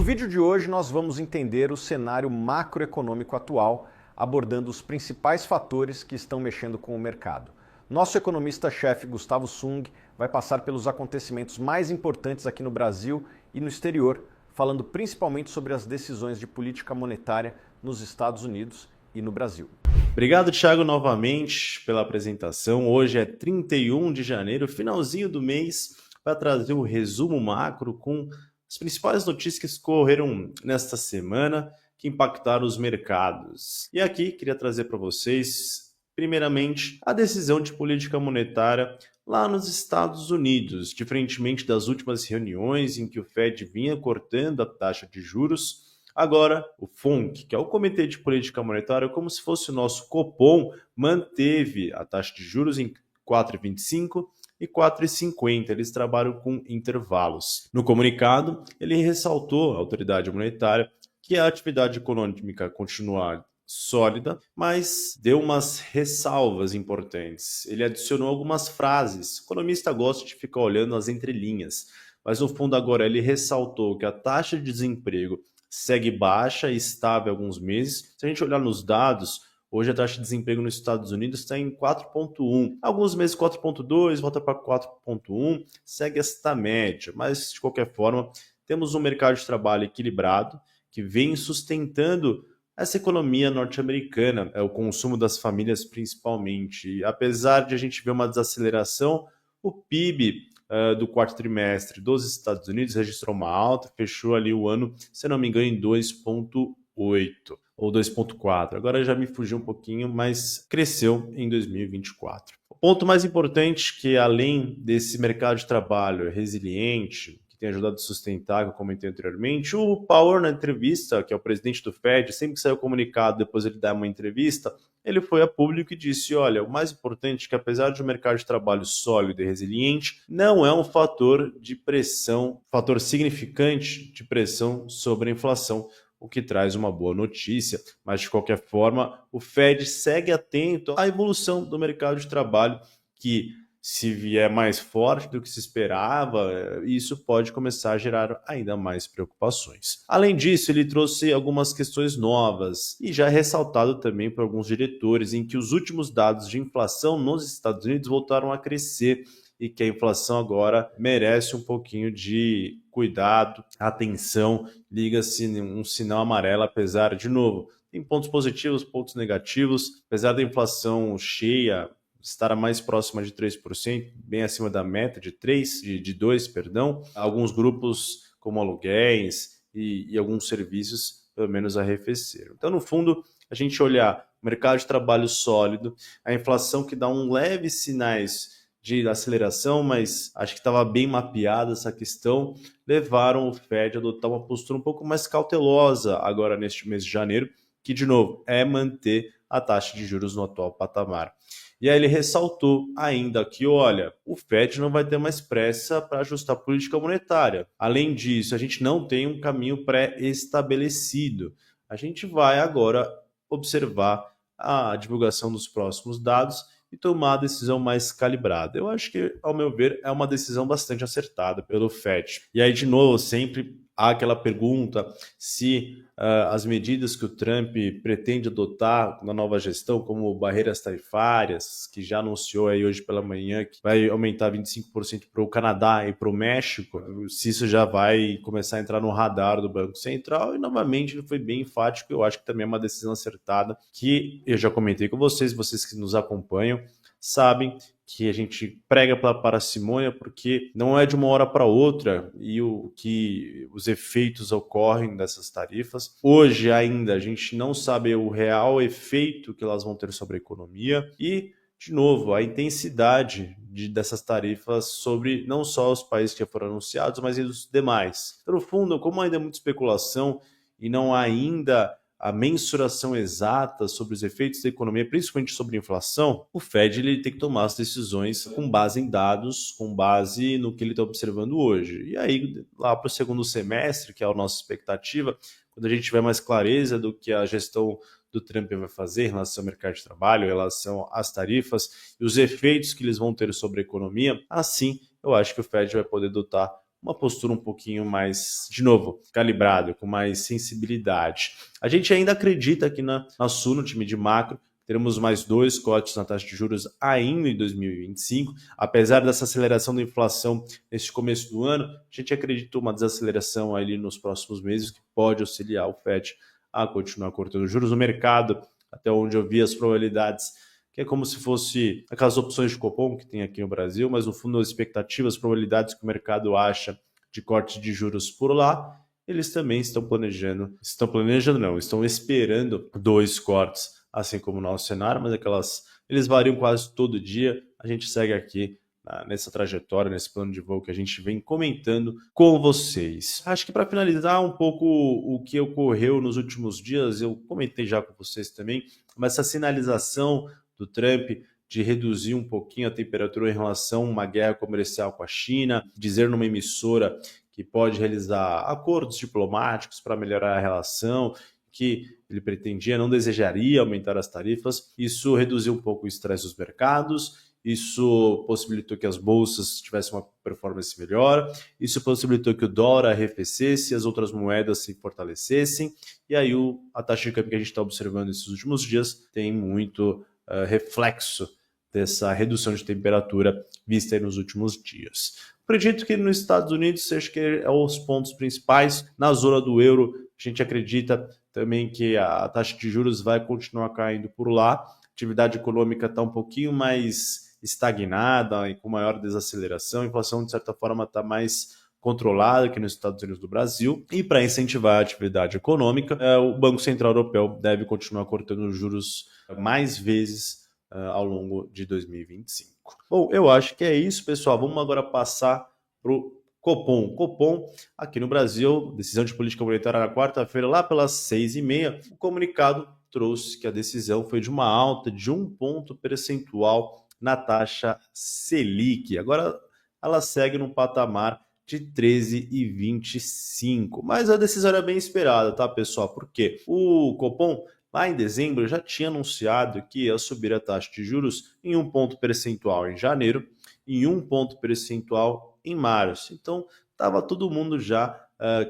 No vídeo de hoje nós vamos entender o cenário macroeconômico atual, abordando os principais fatores que estão mexendo com o mercado. Nosso economista-chefe Gustavo Sung vai passar pelos acontecimentos mais importantes aqui no Brasil e no exterior, falando principalmente sobre as decisões de política monetária nos Estados Unidos e no Brasil. Obrigado, Thiago, novamente pela apresentação. Hoje é 31 de janeiro, finalzinho do mês, para trazer o resumo macro com as principais notícias que ocorreram nesta semana que impactaram os mercados. E aqui queria trazer para vocês, primeiramente, a decisão de política monetária lá nos Estados Unidos, diferentemente das últimas reuniões em que o Fed vinha cortando a taxa de juros. Agora, o FONC, que é o Comitê de Política Monetária, como se fosse o nosso Copom, manteve a taxa de juros em 4,25 e 4,50. Eles trabalham com intervalos. No comunicado, ele ressaltou, a autoridade monetária, que a atividade econômica continua sólida, mas deu umas ressalvas importantes. Ele adicionou algumas frases. O economista gosta de ficar olhando as entrelinhas, mas no fundo agora ele ressaltou que a taxa de desemprego segue baixa e estável há alguns meses. Se a gente olhar nos dados, hoje a taxa de desemprego nos Estados Unidos está em 4,1. Alguns meses 4,2, volta para 4,1, segue esta média. Mas, de qualquer forma, temos um mercado de trabalho equilibrado que vem sustentando essa economia norte-americana, o consumo das famílias principalmente. E, apesar de a gente ver uma desaceleração, o PIB do quarto trimestre dos Estados Unidos registrou uma alta, fechou ali o ano, se não me engano, em 2,8 ou 2,4. Agora já me fugiu um pouquinho, mas cresceu em 2024. O ponto mais importante que, além desse mercado de trabalho resiliente, que tem ajudado a sustentar, que eu comentei anteriormente, o Powell, na entrevista, que é o presidente do Fed, sempre que saiu comunicado, depois ele dá uma entrevista, ele foi a público e disse, olha, o mais importante é que, apesar de um mercado de trabalho sólido e resiliente, não é um fator de pressão, fator significante de pressão sobre a inflação, o que traz uma boa notícia. Mas, de qualquer forma, o Fed segue atento à evolução do mercado de trabalho, que, se vier mais forte do que se esperava, isso pode começar a gerar ainda mais preocupações. Além disso, ele trouxe algumas questões novas e já ressaltado também por alguns diretores em que os últimos dados de inflação nos Estados Unidos voltaram a crescer e que a inflação agora merece um pouquinho de cuidado, atenção, liga-se um sinal amarelo, apesar, de novo, tem pontos positivos, pontos negativos, apesar da inflação cheia estar mais próxima de 3%, bem acima da meta de 2, perdão. Alguns grupos, como aluguéis e alguns serviços, pelo menos arrefeceram. Então, no fundo, a gente olhar o mercado de trabalho sólido, a inflação que dá leves sinais de aceleração, mas acho que estava bem mapeada essa questão, levaram o Fed a adotar uma postura um pouco mais cautelosa agora neste mês de janeiro, que, de novo, é manter a taxa de juros no atual patamar. E aí ele ressaltou ainda que, olha, o Fed não vai ter mais pressa para ajustar a política monetária. Além disso, a gente não tem um caminho pré-estabelecido. A gente vai agora observar a divulgação dos próximos dados e tomar a decisão mais calibrada. Eu acho que, ao meu ver, é uma decisão bastante acertada pelo Fed. E aí, de novo, sempre há aquela pergunta se as medidas que o Trump pretende adotar na nova gestão, como barreiras tarifárias, que já anunciou aí hoje pela manhã que vai aumentar 25% para o Canadá e para o México, se isso já vai começar a entrar no radar do Banco Central. E, novamente, ele foi bem enfático. Eu acho que também é uma decisão acertada, que eu já comentei com vocês que nos acompanham, sabem que a gente prega pela parcimônia porque não é de uma hora para outra e os efeitos ocorrem dessas tarifas. Hoje ainda a gente não sabe o real efeito que elas vão ter sobre a economia e, de novo, a intensidade dessas tarifas sobre não só os países que já foram anunciados, mas e os demais. Então, no fundo, como ainda é muita especulação e não há ainda a mensuração exata sobre os efeitos da economia, principalmente sobre a inflação, o Fed ele tem que tomar as decisões com base em dados, com base no que ele está observando hoje. E aí, lá para o segundo semestre, que é a nossa expectativa, quando a gente tiver mais clareza do que a gestão do Trump vai fazer em relação ao mercado de trabalho, em relação às tarifas e os efeitos que eles vão ter sobre a economia, assim eu acho que o Fed vai poder adotar uma postura um pouquinho mais, de novo, calibrada, com mais sensibilidade. A gente ainda acredita aqui na Sul, no time de macro, teremos mais 2 cortes na taxa de juros ainda em 2025. Apesar dessa aceleração da inflação nesse começo do ano, a gente acredita uma desaceleração ali nos próximos meses que pode auxiliar o FED a continuar cortando juros no mercado, até onde eu vi as probabilidades, que é como se fosse aquelas opções de Copom que tem aqui no Brasil, mas no fundo as expectativas, as probabilidades que o mercado acha de corte de juros por lá, eles também estão esperando 2 cortes, assim como o nosso cenário, mas eles variam quase todo dia. A gente segue aqui nessa trajetória, nesse plano de voo que a gente vem comentando com vocês. Acho que para finalizar um pouco o que ocorreu nos últimos dias, eu comentei já com vocês também, mas essa sinalização do Trump de reduzir um pouquinho a temperatura em relação a uma guerra comercial com a China, dizer numa emissora que pode realizar acordos diplomáticos para melhorar a relação, que ele pretendia, não desejaria aumentar as tarifas. Isso reduziu um pouco o estresse dos mercados, isso possibilitou que as bolsas tivessem uma performance melhor, isso possibilitou que o dólar arrefecesse, as outras moedas se fortalecessem, e aí a taxa de câmbio que a gente está observando nesses últimos dias tem muito reflexo dessa redução de temperatura vista aí nos últimos dias. Acredito que nos Estados Unidos, acho que é os pontos principais. Na zona do euro, a gente acredita também que a taxa de juros vai continuar caindo por lá. A atividade econômica está um pouquinho mais estagnada e com maior desaceleração. A inflação, de certa forma, está mais controlada aqui nos Estados Unidos do Brasil. E para incentivar a atividade econômica, o Banco Central Europeu deve continuar cortando os juros mais vezes ao longo de 2025. Bom, eu acho que é isso, pessoal. Vamos agora passar para o Copom. Copom, aqui no Brasil, decisão de política monetária na quarta-feira, lá pelas 6h30, o comunicado trouxe que a decisão foi de uma alta de 1 ponto percentual na taxa Selic. Agora ela segue num patamar de 13,25. Mas a decisão era bem esperada, tá, pessoal? Por quê? O Copom, lá em dezembro, já tinha anunciado que ia subir a taxa de juros em 1 ponto percentual em janeiro e 1 ponto percentual em março. Então, estava todo mundo já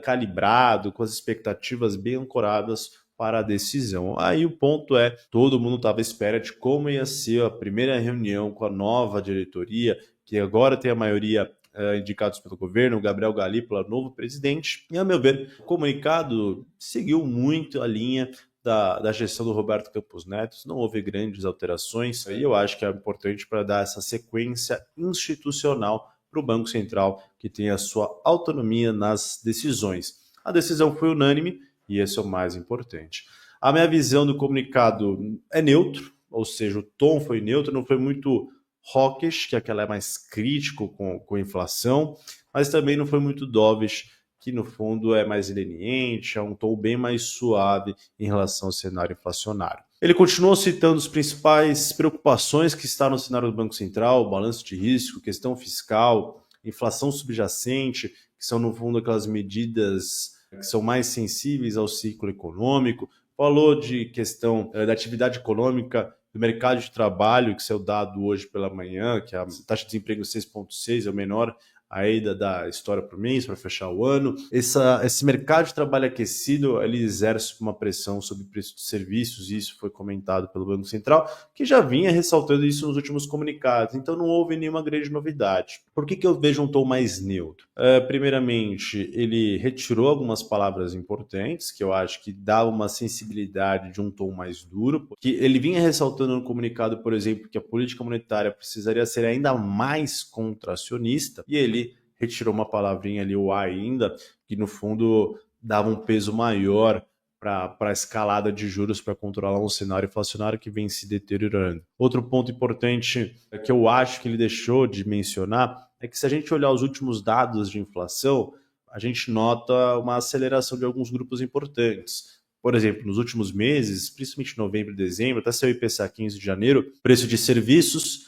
calibrado, com as expectativas bem ancoradas para a decisão. Aí o ponto é, todo mundo estava à espera de como ia ser a primeira reunião com a nova diretoria, que agora tem a maioria indicados pelo governo, o Gabriel Galípolo, novo presidente. E, a meu ver, o comunicado seguiu muito a linha da gestão do Roberto Campos Neto, não houve grandes alterações, e eu acho que é importante para dar essa sequência institucional para o Banco Central, que tem a sua autonomia nas decisões. A decisão foi unânime, e esse é o mais importante. A minha visão do comunicado é neutro, ou seja, o tom foi neutro, não foi muito hawkish, que é aquela mais crítico com a inflação, mas também não foi muito dovish, que no fundo é mais leniente, é um tom bem mais suave em relação ao cenário inflacionário. Ele continuou citando as principais preocupações que estão no cenário do Banco Central, balanço de risco, questão fiscal, inflação subjacente, que são no fundo aquelas medidas que são mais sensíveis ao ciclo econômico. Falou de questão da atividade econômica, do mercado de trabalho, que saiu dado hoje pela manhã, que a taxa de desemprego 6,6 é o menor ainda da história por mês, para fechar o ano. Esse mercado de trabalho aquecido, ele exerce uma pressão sobre o preço de serviços, e isso foi comentado pelo Banco Central, que já vinha ressaltando isso nos últimos comunicados, então não houve nenhuma grande novidade. Por que eu vejo um tom mais neutro? Primeiramente, ele retirou algumas palavras importantes, que eu acho que dava uma sensibilidade de um tom mais duro, porque ele vinha ressaltando no comunicado, por exemplo, que a política monetária precisaria ser ainda mais contracionista, e ele retirou uma palavrinha ali, o ainda, que no fundo dava um peso maior para a escalada de juros para controlar um cenário inflacionário que vem se deteriorando. Outro ponto importante que eu acho que ele deixou de mencionar é que se a gente olhar os últimos dados de inflação, a gente nota uma aceleração de alguns grupos importantes. Por exemplo, nos últimos meses, principalmente novembro e dezembro, até saiu o IPCA 15 de janeiro, preço de serviços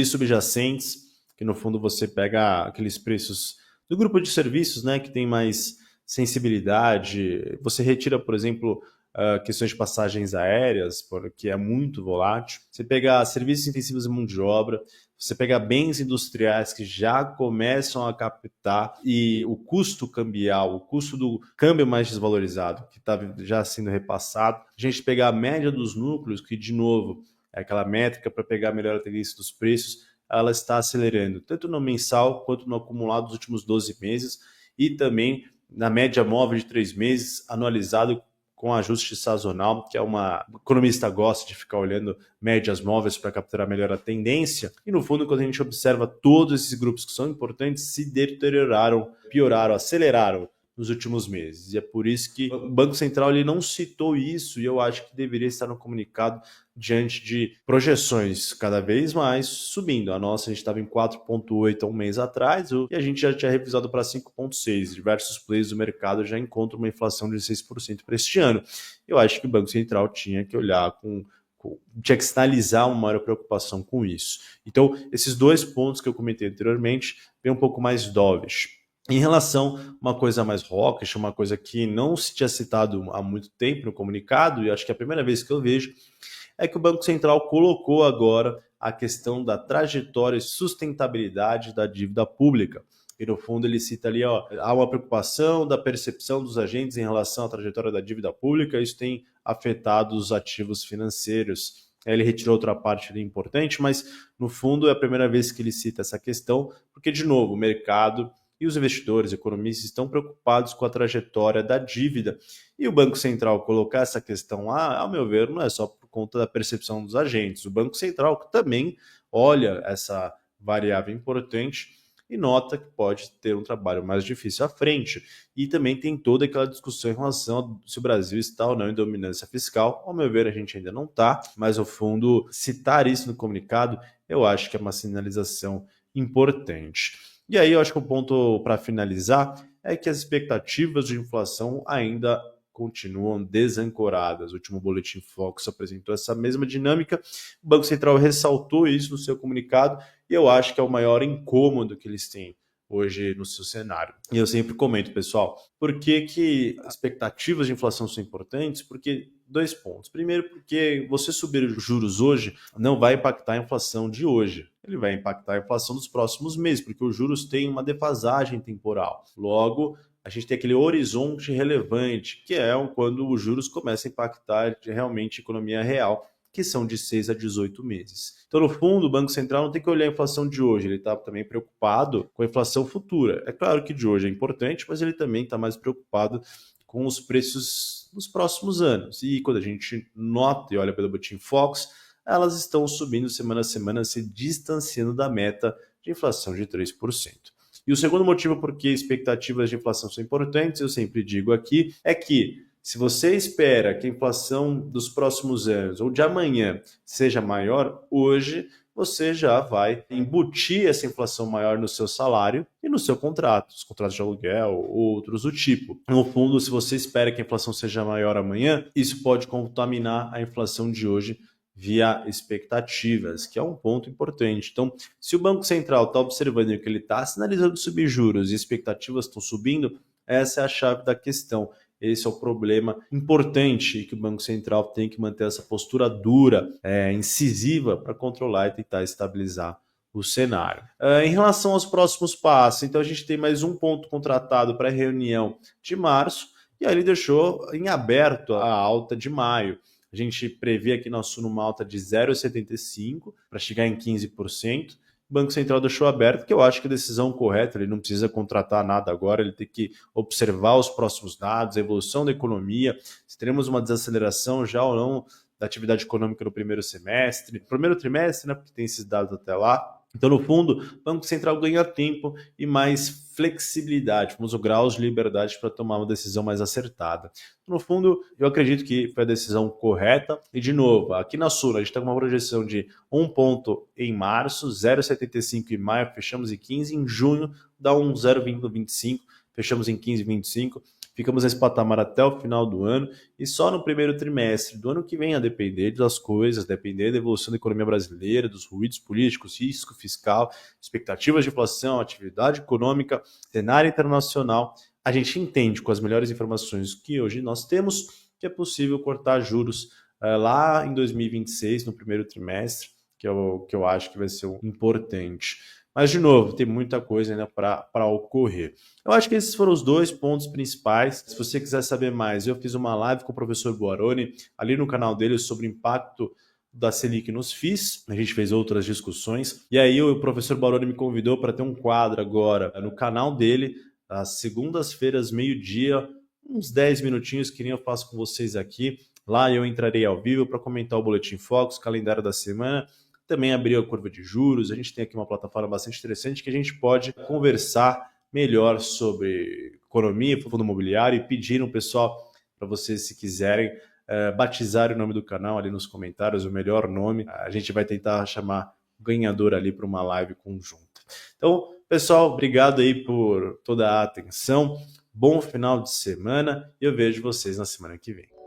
subjacentes, que no fundo você pega aqueles preços do grupo de serviços, né, que tem mais sensibilidade. Você retira, por exemplo, questões de passagens aéreas, porque é muito volátil. Você pega serviços intensivos de mão de obra, Você pega bens industriais que já começam a captar e o custo cambial, o custo do câmbio mais desvalorizado, que está já sendo repassado. A gente pegar a média dos núcleos, que de novo é aquela métrica para pegar a melhor tendência dos preços, ela está acelerando, tanto no mensal quanto no acumulado dos últimos 12 meses e também na média móvel de 3 meses, anualizado com ajuste sazonal, que é uma... O economista gosta de ficar olhando médias móveis para capturar melhor a tendência. E no fundo, quando a gente observa todos esses grupos que são importantes, se deterioraram, pioraram, aceleraram nos últimos meses. E é por isso que o Banco Central ele não citou isso, e eu acho que deveria estar no comunicado diante de projeções cada vez mais subindo. A nossa, a gente estava em 4,8 há um mês atrás, e a gente já tinha revisado para 5,6. Diversos players do mercado já encontram uma inflação de 6% para este ano. Eu acho que o Banco Central tinha que olhar tinha que sinalizar uma maior preocupação com isso. Então, esses dois pontos que eu comentei anteriormente, vem um pouco mais dovish. Em relação a uma coisa mais hawkish, uma coisa que não se tinha citado há muito tempo no comunicado, e acho que é a primeira vez que eu vejo, é que o Banco Central colocou agora a questão da trajetória e sustentabilidade da dívida pública. E no fundo ele cita ali, há uma preocupação da percepção dos agentes em relação à trajetória da dívida pública, isso tem afetado os ativos financeiros. Ele retirou outra parte ali importante, mas no fundo é a primeira vez que ele cita essa questão, porque de novo o mercado e os investidores, economistas estão preocupados com a trajetória da dívida. E o Banco Central colocar essa questão lá, ao meu ver, não é só por conta da percepção dos agentes. O Banco Central também olha essa variável importante e nota que pode ter um trabalho mais difícil à frente. E também tem toda aquela discussão em relação a se o Brasil está ou não em dominância fiscal. Ao meu ver, a gente ainda não está, mas ao fundo, citar isso no comunicado, eu acho que é uma sinalização importante. E aí eu acho que o ponto para finalizar é que as expectativas de inflação ainda continuam desancoradas. O último boletim Focus apresentou essa mesma dinâmica. O Banco Central ressaltou isso no seu comunicado e eu acho que é o maior incômodo que eles têm hoje no seu cenário. E eu sempre comento, pessoal, por que as expectativas de inflação são importantes? Porque dois pontos. Primeiro, porque você subir os juros hoje não vai impactar a inflação de hoje. Ele vai impactar a inflação dos próximos meses, porque os juros têm uma defasagem temporal. Logo, a gente tem aquele horizonte relevante, que é quando os juros começam a impactar realmente a economia real, que são de 6 a 18 meses. Então, no fundo, o Banco Central não tem que olhar a inflação de hoje, ele está também preocupado com a inflação futura. É claro que de hoje é importante, mas ele também está mais preocupado com os preços nos próximos anos. E quando a gente nota e olha pelo boletim Focus, elas estão subindo semana a semana, se distanciando da meta de inflação de 3%. E o segundo motivo por que expectativas de inflação são importantes, eu sempre digo aqui, é que se você espera que a inflação dos próximos anos ou de amanhã seja maior, hoje você já vai embutir essa inflação maior no seu salário e no seu contrato, os contratos de aluguel ou outros do tipo. No fundo, se você espera que a inflação seja maior amanhã, isso pode contaminar a inflação de hoje via expectativas, que é um ponto importante. Então, se o Banco Central está observando que ele está sinalizando subir juros e expectativas estão subindo, essa é a chave da questão. Esse é o problema importante que o Banco Central tem que manter essa postura dura, incisiva, para controlar e tentar estabilizar o cenário. Em relação aos próximos passos, então a gente tem mais um ponto contratado para a reunião de março, e aí ele deixou em aberto a alta de maio. A gente prevê aqui na Suno uma alta de 0,75 para chegar em 15%. O Banco Central deixou aberto, que eu acho que a decisão correta, ele não precisa contratar nada agora, ele tem que observar os próximos dados, a evolução da economia, se teremos uma desaceleração já ou não da atividade econômica no primeiro semestre, primeiro trimestre, né, porque tem esses dados até lá. Então, no fundo, o Banco Central ganha tempo e mais flexibilidade, famoso graus de liberdade para tomar uma decisão mais acertada. No fundo, eu acredito que foi a decisão correta. E, de novo, aqui na Suno, a gente está com uma projeção de 1 ponto em março, 0,75 em maio, fechamos em 15, em junho dá um 0,25, fechamos em 15,25. Ficamos nesse patamar até o final do ano e só no primeiro trimestre do ano que vem, a depender das coisas, depender da evolução da economia brasileira, dos ruídos políticos, risco fiscal, expectativas de inflação, atividade econômica, cenário internacional, a gente entende com as melhores informações que hoje nós temos que é possível cortar juros lá em 2026, no primeiro trimestre. que eu acho que vai ser o importante. Mas, de novo, tem muita coisa ainda para ocorrer. Eu acho que esses foram os 2 pontos principais. Se você quiser saber mais, eu fiz uma live com o professor Boaroni, ali no canal dele, sobre o impacto da Selic nos FIIs. A gente fez outras discussões. E aí o professor Boaroni me convidou para ter um quadro agora no canal dele, às segundas-feiras, meio-dia, uns 10 minutinhos, que nem eu faço com vocês aqui. Lá eu entrarei ao vivo para comentar o Boletim Focus, calendário da semana, também abrir a curva de juros. A gente tem aqui uma plataforma bastante interessante que a gente pode conversar melhor sobre economia, fundo imobiliário, e pedir no pessoal para vocês, se quiserem, batizar o nome do canal ali nos comentários, o melhor nome. A gente vai tentar chamar o ganhador ali para uma live conjunta. Então, pessoal, obrigado aí por toda a atenção. Bom final de semana e eu vejo vocês na semana que vem.